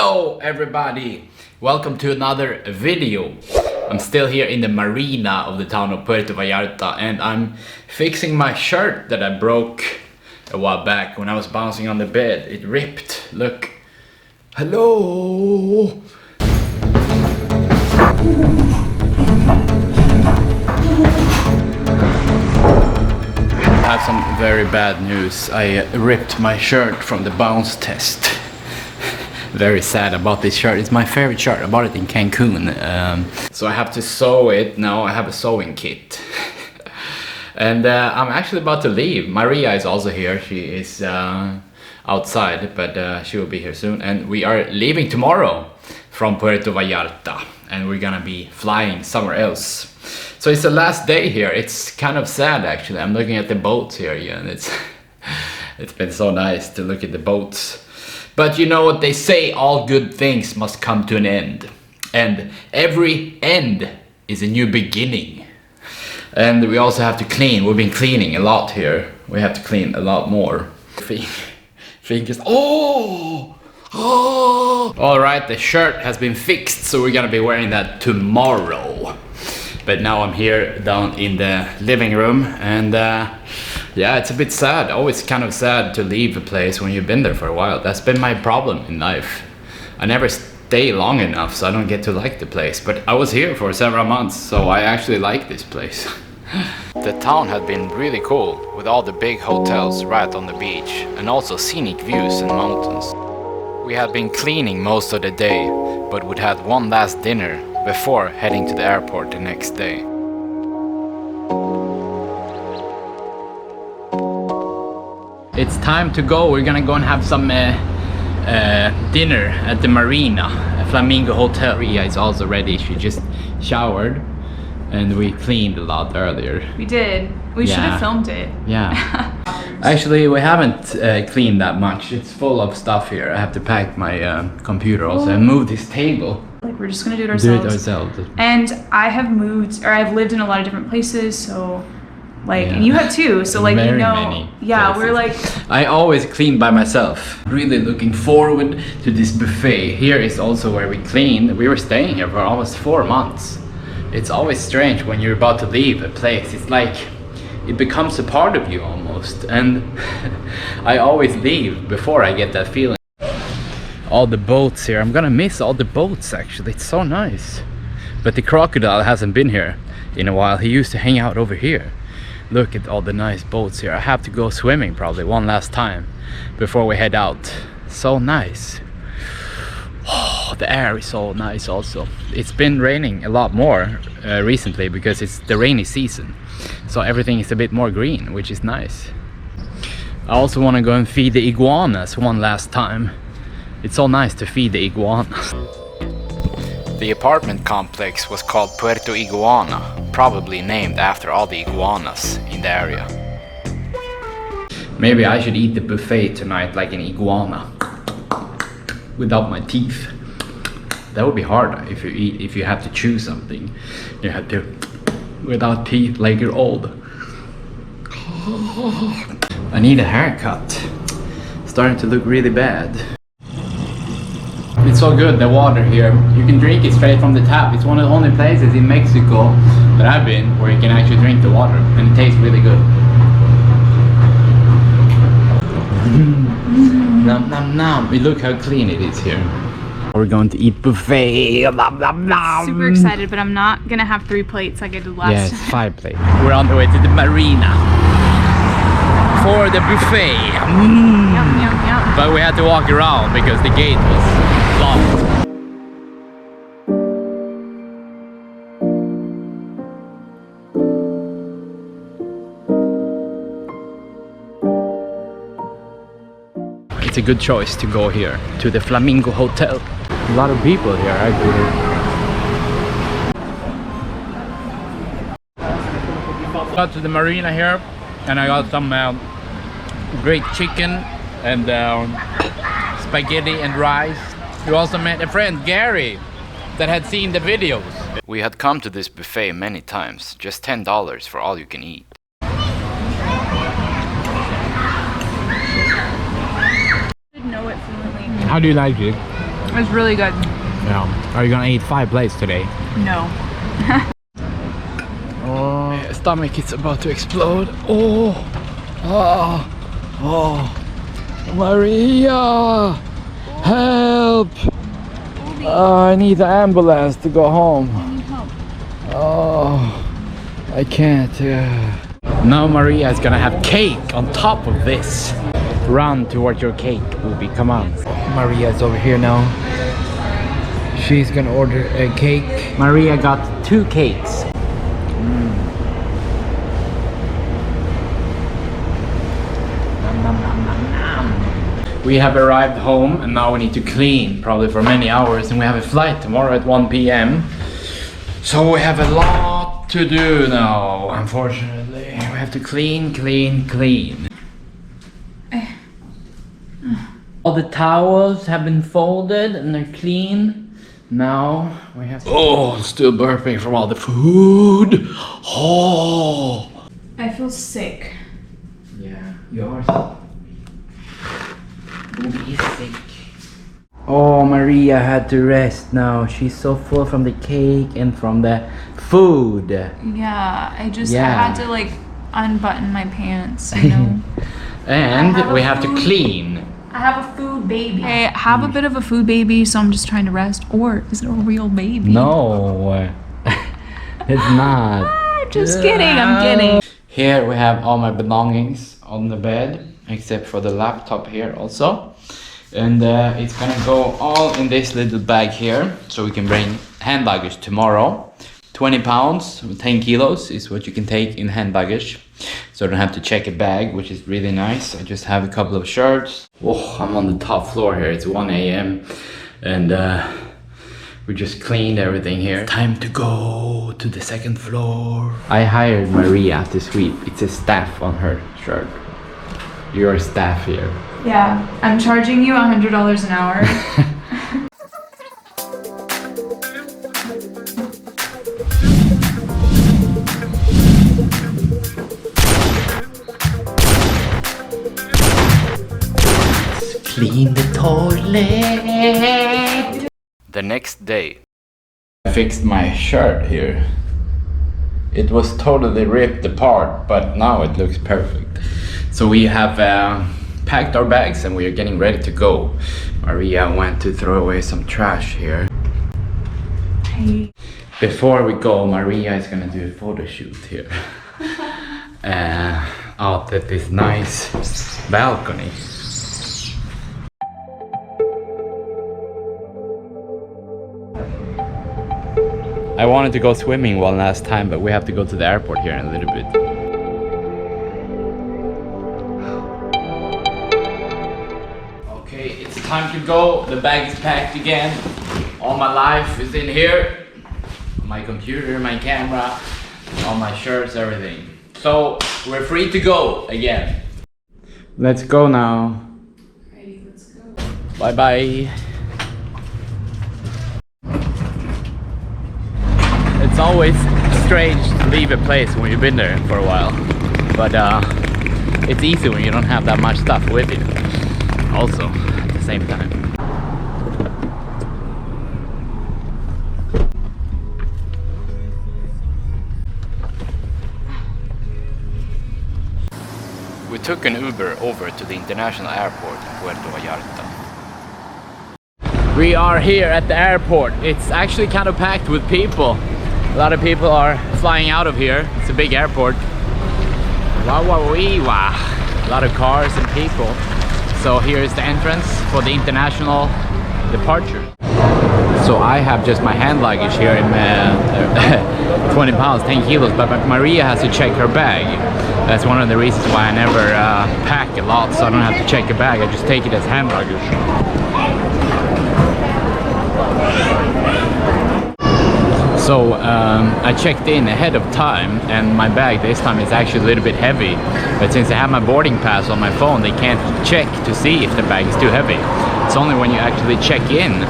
Hello everybody! Welcome to another video. I'm still here in the Marina of the town of Puerto Vallarta and I'm fixing my shirt that I broke a while back when I was bouncing on the bed. It ripped. Look. Hello! I have some very bad news. I ripped my shirt from the bounce test. Very sad about this shirt. It's my favorite shirt. I bought it in Cancun. So I have to sew it. Now I have a sewing kit. And I'm actually about to leave. Maria is also here. She is outside, but she will be here soon. And we are leaving tomorrow from Puerto Vallarta. And we're gonna be flying somewhere else. So it's the last day here. It's kind of sad actually. I'm looking at the boats here and it's been so nice to look at the boats. But you know what they say, all good things must come to an end. And every end is a new beginning. And we also have to clean. We've been cleaning a lot here. We have to clean a lot more. Fingers. Oh! Alright, the shirt has been fixed, so we're gonna be wearing that tomorrow. But now I'm here down in the living room and yeah, it's a bit sad. Always kind of sad to leave a place when you've been there for a while. That's been my problem in life. I never stay long enough, so I don't get to like the place. But I was here for several months, so I actually like this place. The town had been really cool, with all the big hotels right on the beach, and also scenic views and mountains. We had been cleaning most of the day, but we'd had one last dinner before heading to the airport the next day. It's time to go. We're gonna go and have some dinner at the Marina, a Flamingo Hotel. Maria is also ready. She just showered and we cleaned a lot earlier. We did. We should have filmed it. Yeah. Actually, we haven't cleaned that much. It's full of stuff here. I have to pack my computer also and move this table. Like we're just gonna do it ourselves. Do it ourselves. And I have moved, or I've lived in a lot of different places, so like, and you have too, so like, very you know, many yeah, places. we're like. I always clean by myself. Really looking forward to this buffet. Here is also where we clean. We were staying here for almost 4 months. It's always strange when you're about to leave a place. It's like it becomes a part of you almost. And I always leave before I get that feeling. All the boats here. I'm gonna miss all the boats actually. It's so nice. But the crocodile hasn't been here in a while. He used to hang out over here. Look at all the nice boats here. I have to go swimming probably one last time before we head out. So nice. Oh, the air is so nice also. It's been raining a lot more recently because it's the rainy season. So everything is a bit more green, which is nice. I also want to go and feed the iguanas one last time. It's so nice to feed the iguanas. The apartment complex was called Puerto Iguana, probably named after all the iguanas in the area. Maybe I should eat the buffet tonight like an iguana, without my teeth. That would be hard if you have to chew something. You have to, without teeth, like you're old. I need a haircut. Starting to look really bad. It's so good, the water here. You can drink it straight from the tap. It's one of the only places in Mexico that I've been where you can actually drink the water and it tastes really good. Nom nom nom. Look how clean it is here. We're going to eat buffet. Nom, nom, nom. Super excited, but I'm not gonna have 3 plates like I did last Yes, time. 5 plates. We're on the way to the Marina for the buffet. Yum, yum, yum. But we had to walk around because the gate was locked. It's a good choice to go here to the Flamingo Hotel. A lot of people here actually. Got to the Marina here and I got some great chicken and spaghetti and rice. We also met a friend, Gary, that had seen the videos. We had come to this buffet many times, just $10 for all you can eat. Know it fluently. How do you like it? was really good. Yeah. Are you gonna eat 5 plates today? No. Oh, my stomach is about to explode. Oh, Maria, help! I need the ambulance to go home. I need help. Oh, I can't. Now Maria is gonna have cake on top of this. Run toward your cake, Ubi. Come on. Maria is over here now. She's gonna order a cake. Maria got 2 cakes. We have arrived home and now we need to clean probably for many hours, and we have a flight tomorrow at 1 p.m. So we have a lot to do now, unfortunately. We have to clean. All the towels have been folded and they're clean. Now we have to... Oh, still burping from all the food. Oh. I feel sick. Yeah, you are sick. He's sick. Oh, Maria had to rest now. She's so full from the cake and from the food. Yeah, I had to like unbutton my pants, you know. And we have to clean. I have a food baby. I have a bit of a food baby, so I'm just trying to rest. Or is it a real baby? No, it's not. Just kidding, I'm kidding. Here we have all my belongings on the bed, except for the laptop here also. And it's gonna go all in this little bag here, so we can bring hand luggage tomorrow. 20 pounds, 10 kilos is what you can take in hand luggage. So I don't have to check a bag, which is really nice. I just have a couple of shirts. Oh, I'm on the top floor here. It's 1 a.m. and we just cleaned everything here. Time to go to the 2nd floor. I hired Maria to sweep. It says staff on her shirt. You're a staff here. Yeah, I'm charging you $100 an hour. Clean the toilet. The next day, I fixed my shirt here. It was totally ripped apart, but now it looks perfect. So we have packed our bags and we are getting ready to go. Maria went to throw away some trash here. Hey. Before we go, Maria is gonna do a photo shoot here. Out at this nice balcony. I wanted to go swimming one last time, but we have to go to the airport here in a little bit. Okay, it's time to go. The bag is packed again. All my life is in here. My computer, my camera, all my shirts, everything. So we're free to go again. Let's go now. Ready, let's go. Bye bye. It's always strange to leave a place when you've been there for a while, but it's easy when you don't have that much stuff with you also at the same time. We took an Uber over to the international airport in Puerto Vallarta. We are here at the airport. It's actually kind of packed with people. A lot of people are flying out of here. It's a big airport. Wow, wow, wee, wow. A lot of cars and people. So here is the entrance for the international departure. So I have just my hand luggage here in 20 pounds, 10 kilos, but Maria has to check her bag. That's one of the reasons why I never pack a lot, so I don't have to check a bag. I just take it as hand luggage. So I checked in ahead of time, and my bag this time is actually a little bit heavy. But since I have my boarding pass on my phone, they can't check to see if the bag is too heavy. It's only when you actually check in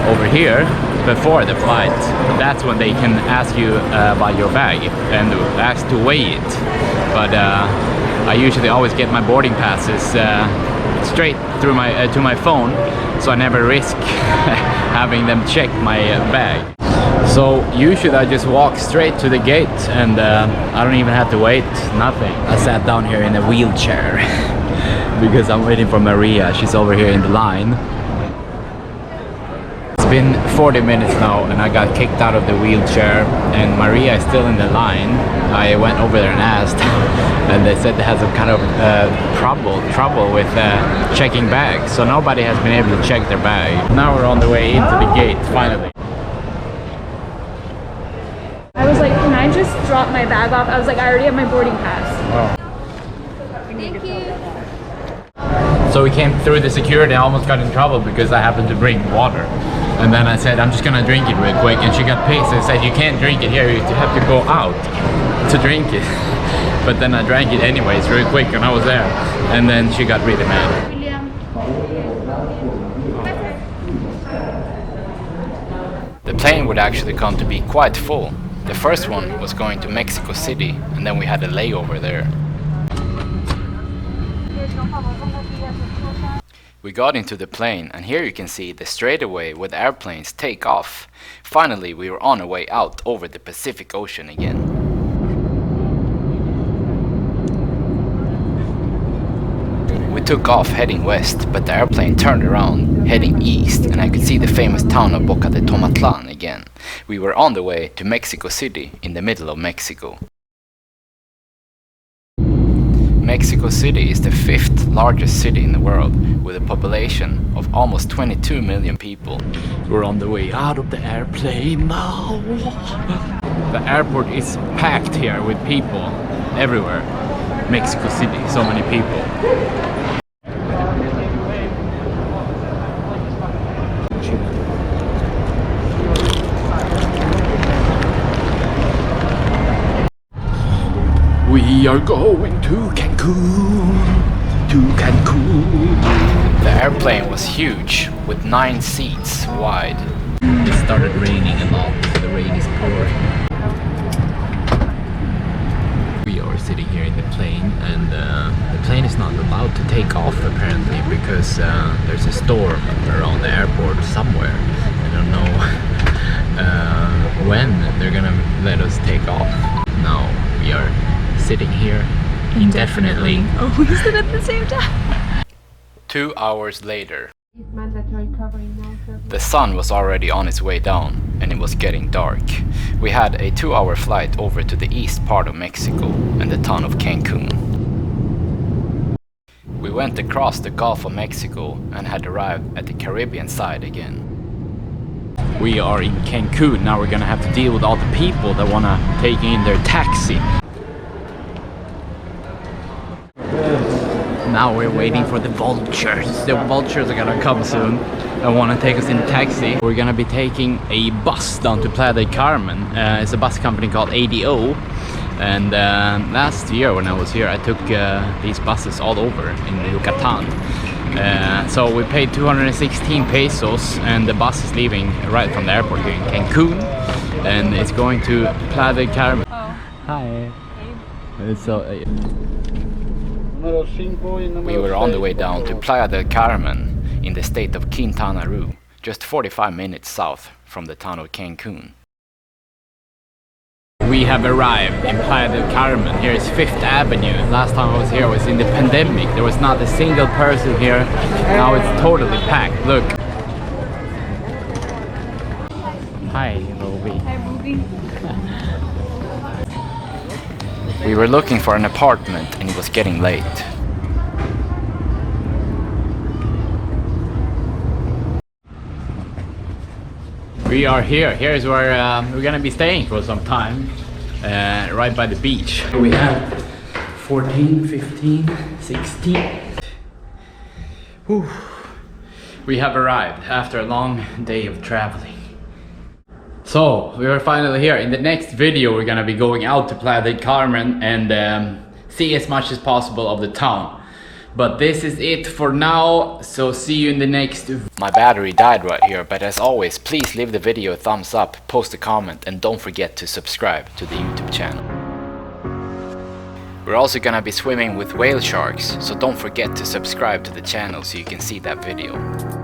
over here before the flight, that's when they can ask you about your bag and ask to weigh it. But I usually always get my boarding passes straight through my to my phone, so I never risk having them check my bag. So usually I just walk straight to the gate, and I don't even have to wait, nothing. I sat down here in a wheelchair because I'm waiting for Maria. She's over here in the line. It's been 40 minutes now and I got kicked out of the wheelchair, and Maria is still in the line. I went over there and asked, and they said they had some kind of trouble with checking bags, so nobody has been able to check their bag. Now we're on the way into the gate, finally. I was like, can I just drop my bag off? I was like, I already have my boarding pass. Oh. Thank you. So we came through the security. I almost got in trouble because I happened to bring water. And then I said, I'm just gonna drink it real quick. And she got pissed and said, you can't drink it here, you have to go out to drink it. But then I drank it anyways real quick and I was there. And then she got really mad. The plane would actually come to be quite full. The first one was going to Mexico City, and then we had a layover there. We got into the plane, and here you can see the straightaway where the airplanes take off. Finally, we were on our way out over the Pacific Ocean again. We took off heading west, but the airplane turned around heading east, and I could see the famous town of Boca de Tomatlan again. We were on the way to Mexico City in the middle of Mexico. Mexico City is the 5th largest city in the world, with a population of almost 22 million people. We're on the way out of the airplane now. The airport is packed here with people everywhere. Mexico City, so many people. We are going to Cancun, The airplane was huge, with 9 seats wide. It started raining a lot, the rain is pouring. We are sitting here in the plane, and the plane is not allowed to take off apparently, because there's a storm around the airport somewhere. I don't know when they're gonna let us take off. Now we are sitting here indefinitely. Oh, we sit at the same time. 2 hours later. The sun was already on its way down and it was getting dark. We had a 2-hour flight over to the east part of Mexico and the town of Cancun. We went across the Gulf of Mexico and had arrived at the Caribbean side again. We are in Cancun. Now we're gonna have to deal with all the people that wanna take in their taxi. Now we're waiting for the vultures. The vultures are gonna come soon and want to take us in a taxi. We're gonna be taking a bus down to Playa del Carmen. It's a bus company called ADO. And last year when I was here, I took these buses all over in Yucatan. So we paid 216 pesos and the bus is leaving right from the airport here in Cancun. And it's going to Playa del Carmen. Oh. Hi. So, we were on the way down to Playa del Carmen in the state of Quintana Roo, just 45 minutes south from the town of Cancun. We have arrived in Playa del Carmen. Here is 5th Avenue. Last time I was here was in the pandemic. There was not a single person here. Now it's totally packed. Look. Hi, Ruby. Hi, Ruby. We were looking for an apartment and it was getting late. We are here. Here's where we're gonna be staying for some time, right by the beach. We have 14, 15, 16. Whew. We have arrived after a long day of traveling. So, we are finally here. In the next video, we're gonna be going out to Playa del Carmen and see as much as possible of the town. But this is it for now, so see you in the next. My battery died right here, but as always, please leave the video a thumbs up, post a comment, and don't forget to subscribe to the YouTube channel. We're also gonna be swimming with whale sharks, so don't forget to subscribe to the channel so you can see that video.